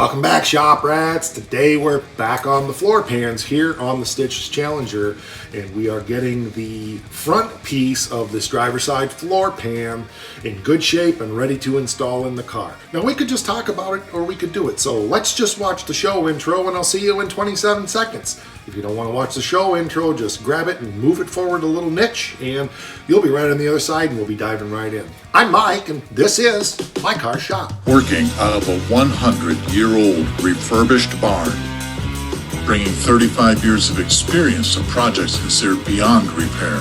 Welcome back, shop rats. Today we're back on the floor pans here on the Stitches Challenger, and we are getting the front piece of this driver's side floor pan in good shape and ready to install in the car. Now we could just talk about it or we could do it, so let's just watch the show intro and I'll see you in 27 seconds. If you don't want to watch the show intro, just grab it and move it forward a little niche and you'll be right on the other side and we'll be diving right in. I'm Mike and this is My Car Shop. Working out of a 100-year-old refurbished barn, bringing 35 years of experience to projects considered beyond repair.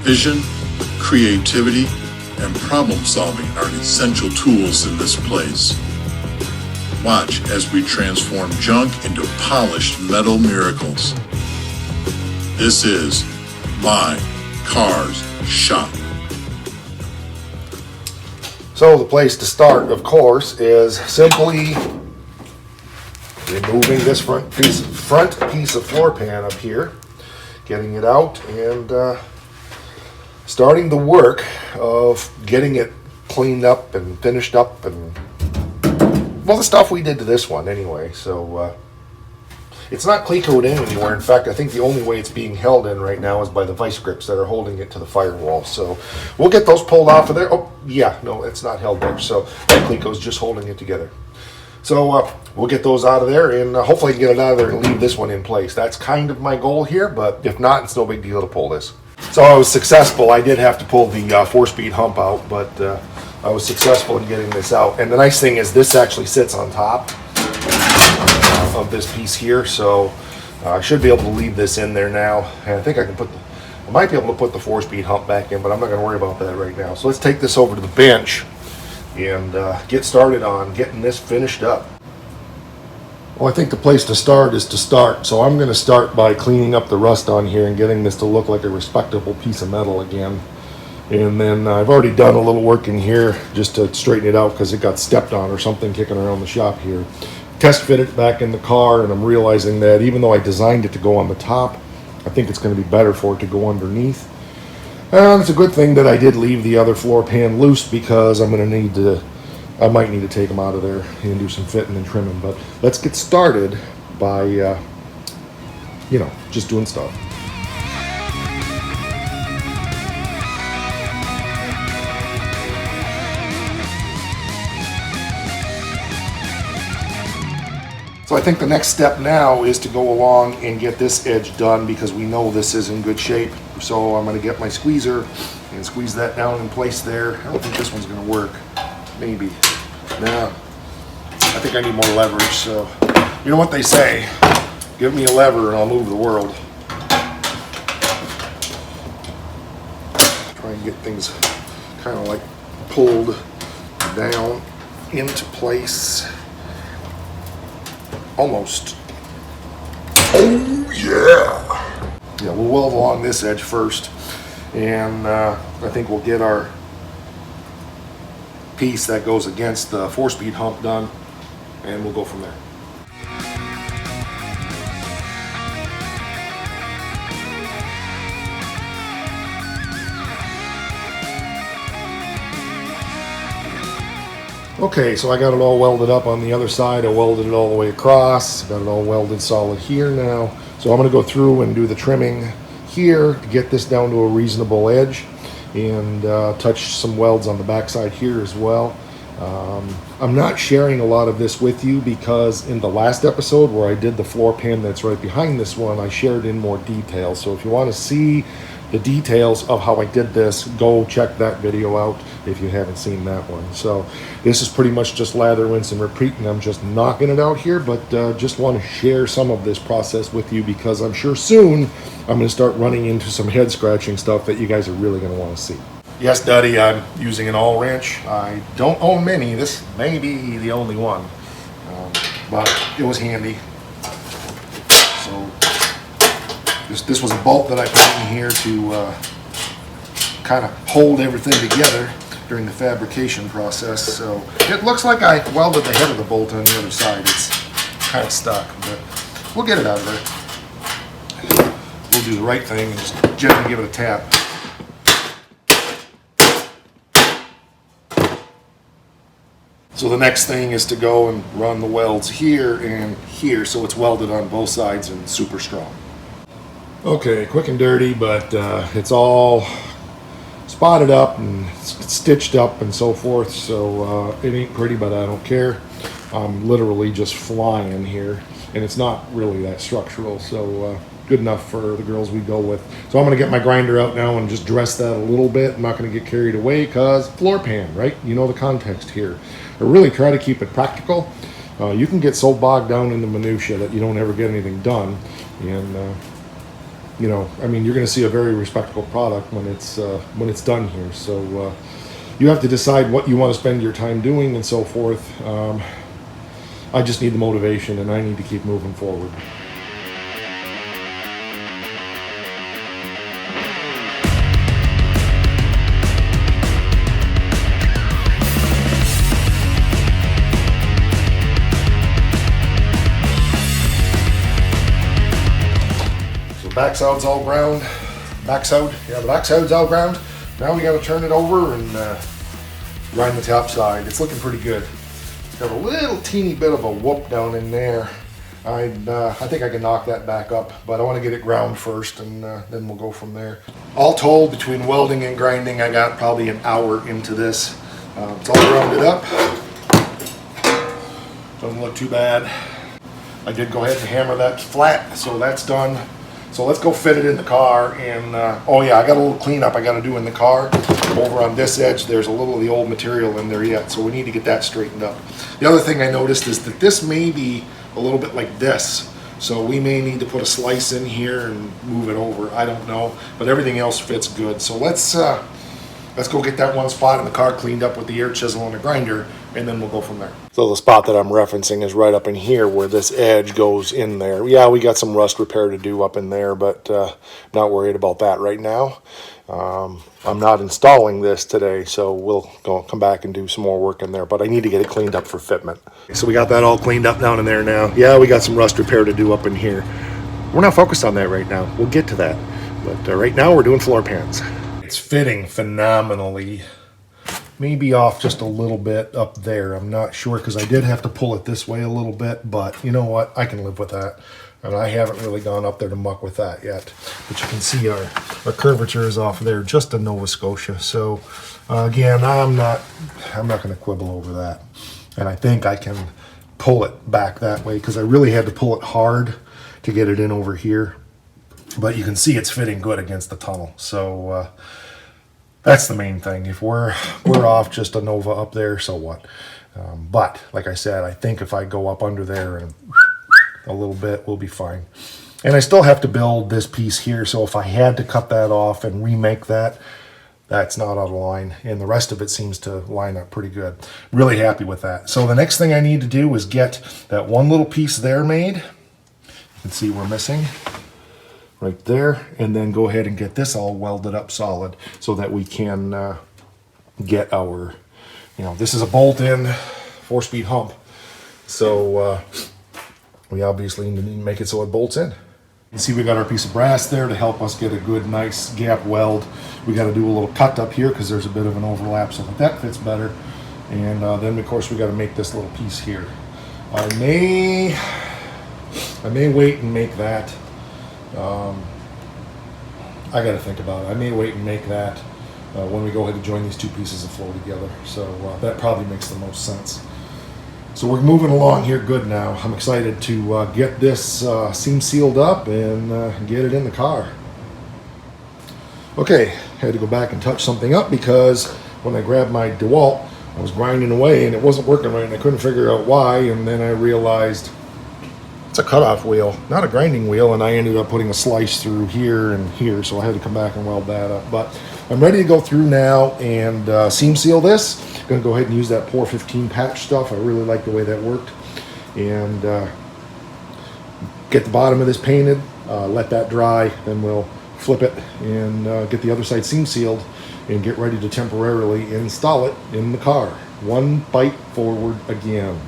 Vision, creativity, and problem solving are essential tools in this place. Watch as we transform junk into polished metal miracles. This is My Car's Shop. So the place to start, of course, is simply removing this front piece of floor pan up here, getting it out, and starting the work of getting it cleaned up and finished up, and well, the stuff we did to this one anyway. So it's not clecoed in anywhere. In fact, I think the only way it's being held in right now is by the vice grips that are holding it to the firewall. So we'll get those pulled off of there. Oh, yeah, no, it's not held there. So that cleco's just holding it together. So we'll get those out of there and hopefully get it out of there and leave this one in place. That's kind of my goal here, but if not, it's no big deal to pull this. So I was successful. I did have to pull the 4-speed hump out, but I was successful in getting this out. And the nice thing is this actually sits on top of this piece here, so I should be able to leave this in there now. And I think I might be able to put the 4-speed hump back in, but I'm not going to worry about that right now. So let's take this over to the bench and get started on getting this finished up. Well, I think the place to start is to start. So I'm going to start by cleaning up the rust on here and getting this to look like a respectable piece of metal again. And then I've already done a little work in here just to straighten it out because it got stepped on or something kicking around the shop here. Test fit it back in the car, and I'm realizing that even though I designed it to go on the top, I think it's going to be better for it to go underneath. And it's a good thing that I did leave the other floor pan loose because I might need to take them out of there and do some fitting and trimming. But let's get started by, just doing stuff. So I think the next step now is to go along and get this edge done because we know this is in good shape. So I'm going to get my squeezer and squeeze that down in place there. I don't think this one's going to work. Maybe. No. I think I need more leverage. So you know what they say. Give me a lever and I'll move the world. Try and get things kind of like pulled down into place. Almost. Oh yeah! Yeah, we'll weld along this edge first, and I think we'll get our piece that goes against the 4-speed hump done, and we'll go from there. Okay, so I got it all welded up on the other side. I welded it all the way across. Got it all welded solid here now. So I'm going to go through and do the trimming here to get this down to a reasonable edge and touch some welds on the backside here as well. I'm not sharing a lot of this with you because in the last episode where I did the floor pan that's right behind this one, I shared in more detail. So if you want to see the details of how I did this, go check that video out if you haven't seen that one. So this is pretty much just lather, rinse, and repeat, and I'm just knocking it out here, but just want to share some of this process with you because I'm sure soon I'm going to start running into some head scratching stuff that you guys are really going to want to see. Yes, Duddy, I'm using an all wrench. I don't own many. This may be the only one, but it was handy. So this was a bolt that I put in here to kind of hold everything together during the fabrication process. So it looks like I welded the head of the bolt on the other side. It's kind of stuck, but we'll get it out of there. We'll do the right thing and just gently give it a tap. So the next thing is to go and run the welds here and here, so it's welded on both sides and super strong. Okay, quick and dirty, but it's all spotted up and stitched up and so forth, so it ain't pretty, but I don't care. I'm literally just flying here, and it's not really that structural, so good enough for the girls we go with. So I'm going to get my grinder out now and just dress that a little bit. I'm not going to get carried away because floor pan, right? You know the context here. I really try to keep it practical. You can get so bogged down in the minutia that you don't ever get anything done, and you know, I mean, you're going to see a very respectable product when it's done here. So you have to decide what you want to spend your time doing and so forth. I just need the motivation, and I need to keep moving forward. Backside's all ground. The backside's all ground. Now we got to turn it over and grind the top side. It's looking pretty good. It's got a little teeny bit of a whoop down in there. I think I can knock that back up, but I want to get it ground first, and then we'll go from there. All told, between welding and grinding, I got probably an hour into this. It's all grounded up. Doesn't look too bad. I did go ahead and hammer that flat, so that's done. So let's go fit it in the car, and oh yeah, I got a little cleanup I got to do in the car. Over on this edge, there's a little of the old material in there yet, so we need to get that straightened up. The other thing I noticed is that this may be a little bit like this, so we may need to put a slice in here and move it over. I don't know, but everything else fits good. So let's go get that one spot in the car cleaned up with the air chisel and the grinder, and then we'll go from there. So the spot that I'm referencing is right up in here where this edge goes in there. Yeah, we got some rust repair to do up in there, but not worried about that right now. I'm not installing this today, so we'll come back and do some more work in there, but I need to get it cleaned up for fitment. So we got that all cleaned up down in there now. Yeah, we got some rust repair to do up in here. We're not focused on that right now. We'll get to that. But right now we're doing floor pans. It's fitting phenomenally. Maybe off just a little bit up there. I'm not sure, because I did have to pull it this way a little bit, but you know what? I can live with that. And I haven't really gone up there to muck with that yet. But you can see our curvature is off there just to Nova Scotia. So again, I'm not going to quibble over that. And I think I can pull it back that way, because I really had to pull it hard to get it in over here. But you can see it's fitting good against the tunnel. So that's the main thing. If we're off just a Nova up there, so what? But like I said, I think if I go up under there and a little bit, we'll be fine. And I still have to build this piece here, so if I had to cut that off and remake that, that's not out of line. And the rest of it seems to line up pretty good. Really happy with that. So the next thing I need to do is get that one little piece there made. You can see we're missing right there, and then go ahead and get this all welded up solid so that we can get our, this is a bolt-in 4-speed hump, so we obviously need to make it so it bolts in. You see we got our piece of brass there to help us get a good nice gap weld. We got to do a little cut up here because there's a bit of an overlap so that fits better, and then of course we got to make this little piece here. I may wait and make that. I got to think about it. I may wait and make that when we go ahead and join these two pieces of floor together. So that probably makes the most sense. So we're moving along here good now. I'm excited to get this seam sealed up and get it in the car. Okay, had to go back and touch something up because when I grabbed my DeWalt, I was grinding away and it wasn't working right, and I couldn't figure out why, and then I realized it's a cutoff wheel, not a grinding wheel, and I ended up putting a slice through here and here, so I had to come back and weld that up. But I'm ready to go through now and seam seal this. I'm going to go ahead and use that Pour 15 patch stuff. I really like the way that worked. And get the bottom of this painted, let that dry, then we'll flip it and get the other side seam sealed and get ready to temporarily install it in the car. One bite forward again.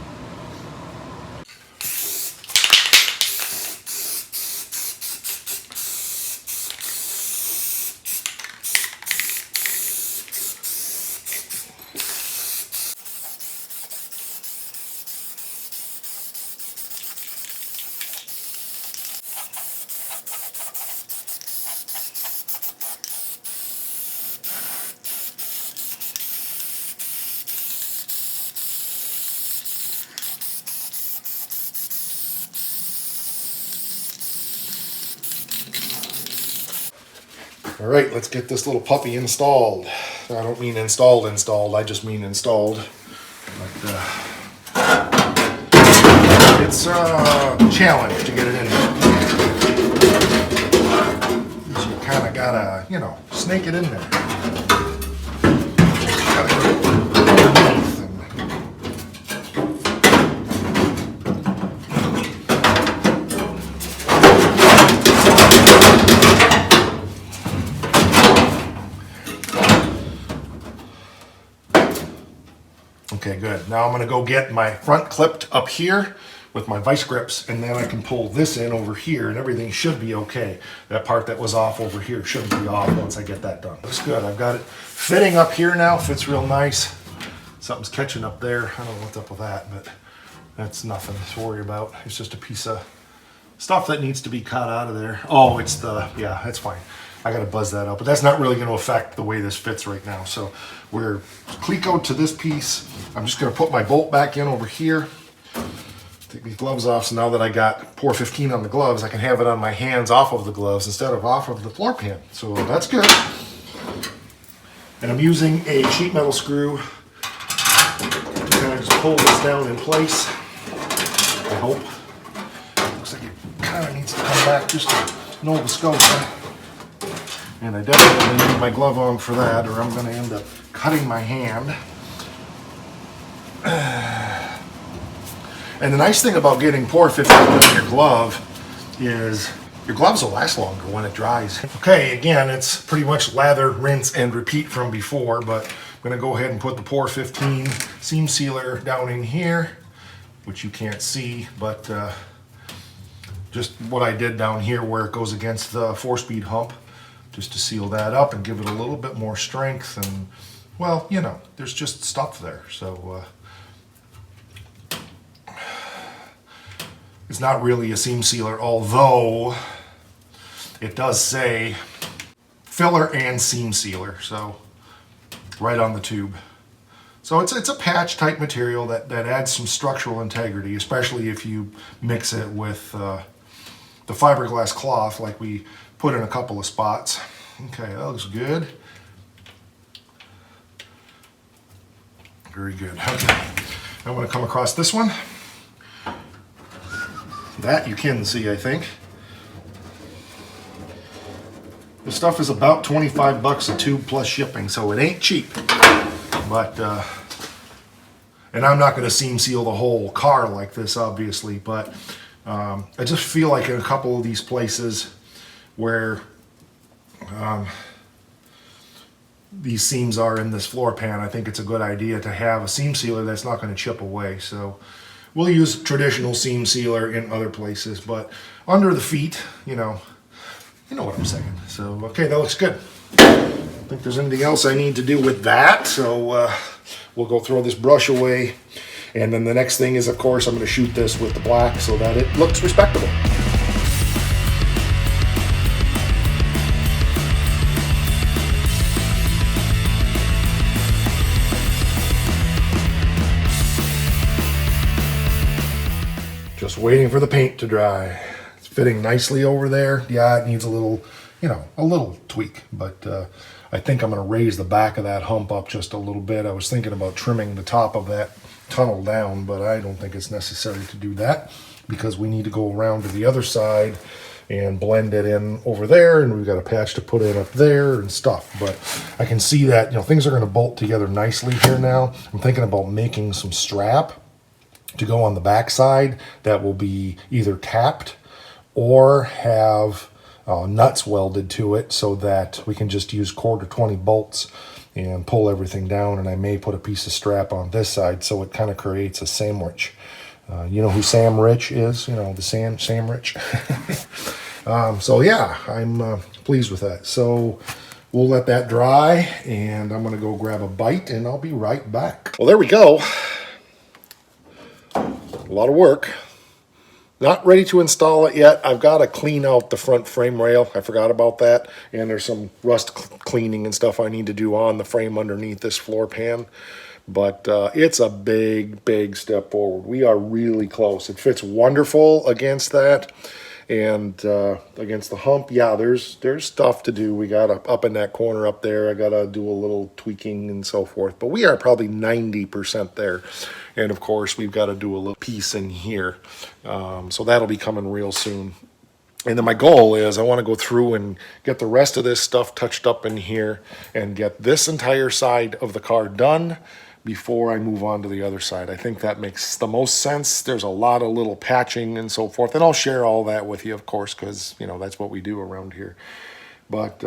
All right, let's get this little puppy installed. I don't mean installed, I just mean installed. But, it's a challenge to get it in there. So you kind of gotta, you know, snake it in there. Gotta go underneath and okay, good. Now I'm going to go get my front clipped up here with my vice grips, and then I can pull this in over here, and everything should be okay. That part that was off over here shouldn't be off once I get that done. Looks good. I've got it fitting up here now. Fits real nice. Something's catching up there. I don't know what's up with that, but that's nothing to worry about. It's just a piece of stuff that needs to be cut out of there. Oh, it's the, yeah, that's fine. I gotta buzz that out, but that's not really gonna affect the way this fits right now. So we're clecoed to this piece. I'm just gonna put my bolt back in over here. Take these gloves off, so now that I got pour 15 on the gloves, I can have it on my hands off of the gloves instead of off of the floor pan. So that's good. And I'm using a sheet metal screw to kind of just pull this down in place, I hope. Looks like it kind of needs to come back just to know the scope. And I definitely need my glove on for that, or I'm going to end up cutting my hand. And the nice thing about getting pour 15 on your glove is your gloves will last longer when it dries. Okay, again, it's pretty much lather, rinse, and repeat from before, but I'm going to go ahead and put the pour 15 seam sealer down in here, which you can't see, but just what I did down here where it goes against the 4-speed hump, just to seal that up and give it a little bit more strength. And well, you know, there's just stuff there, so it's not really a seam sealer, although it does say filler and seam sealer, so right on the tube. So it's a patch type material that adds some structural integrity, especially if you mix it with the fiberglass cloth like we put in a couple of spots. Okay, that looks good. Very good. Okay, I'm going to come across this one. That you can see, I think. This stuff is about 25 bucks a tube plus shipping, so it ain't cheap. But, and I'm not going to seam seal the whole car like this, obviously, but I just feel like in a couple of these places where these seams are in this floor pan, I think it's a good idea to have a seam sealer that's not going to chip away. So we'll use traditional seam sealer in other places, but under the feet, you know what I'm saying. So, okay, that looks good. I don't think there's anything else I need to do with that, so we'll go throw this brush away. And then the next thing is, of course, I'm going to shoot this with the black so that it looks respectable. Just waiting for the paint to dry. It's fitting nicely over there. Yeah, it needs a little, a little tweak, but I think I'm going to raise the back of that hump up just a little bit. I was thinking about trimming the top of that tunnel down, but I don't think it's necessary to do that because we need to go around to the other side and blend it in over there, and we've got a patch to put in up there and stuff. But I can see that things are going to bolt together nicely here now. I'm thinking about making some strap to go on the back side that will be either tapped or have nuts welded to it so that we can just use 1/4 bolts and pull everything down. And I may put a piece of strap on this side so it kind of creates a sandwich. You know who Sam Rich is? The Sam Rich. So yeah, I'm pleased with that. So we'll let that dry, and I'm going to go grab a bite, and I'll be right back. Well, there we go. A lot of work. Not ready to install it yet. I've got to clean out the front frame rail. I forgot about that. And there's some rust cleaning and stuff I need to do on the frame underneath this floor pan. But it's a big, big step forward. We are really close. It fits wonderful against that. And against the hump, yeah, there's stuff to do. We got up in that corner up there. I got to do a little tweaking and so forth. But we are probably 90% there. And of course, we've got to do a little piece in here. So that'll be coming real soon. And then my goal is I want to go through and get the rest of this stuff touched up in here and get this entire side of the car done before I move on to the other side. I think that makes the most sense. There's a lot of little patching and so forth, and I'll share all that with you, of course, because, you know, that's what we do around here. But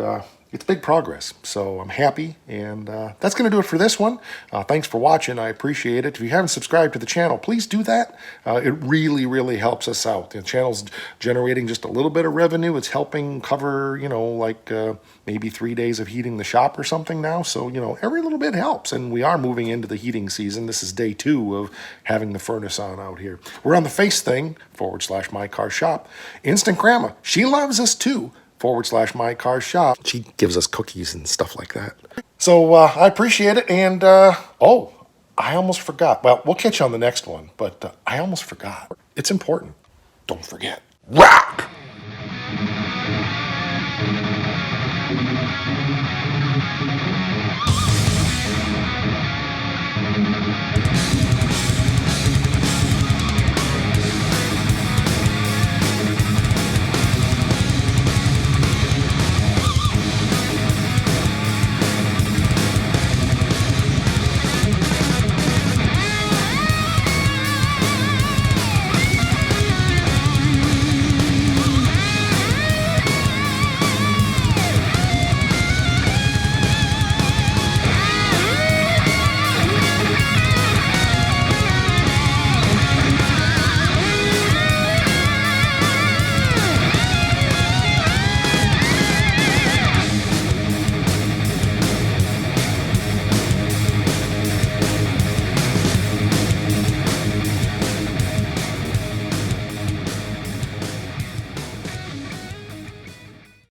it's big progress, so I'm happy, and that's going to do it for this one. Thanks for watching. I appreciate it. If you haven't subscribed to the channel, please do that. It really, really helps us out. The channel's generating just a little bit of revenue. It's helping cover, you know, like maybe 3 days of heating the shop or something now. So, you know, every little bit helps, and we are moving into the heating season. This is day 2 of having the furnace on out here. We're on the Face Thing, / My Car Shop. Instant Grandma, she loves us too. / My Car Shop. She gives us cookies and stuff like that. So I appreciate it. And oh, I almost forgot. Well, we'll catch you on the next one, but I almost forgot. It's important. Don't forget. Rock!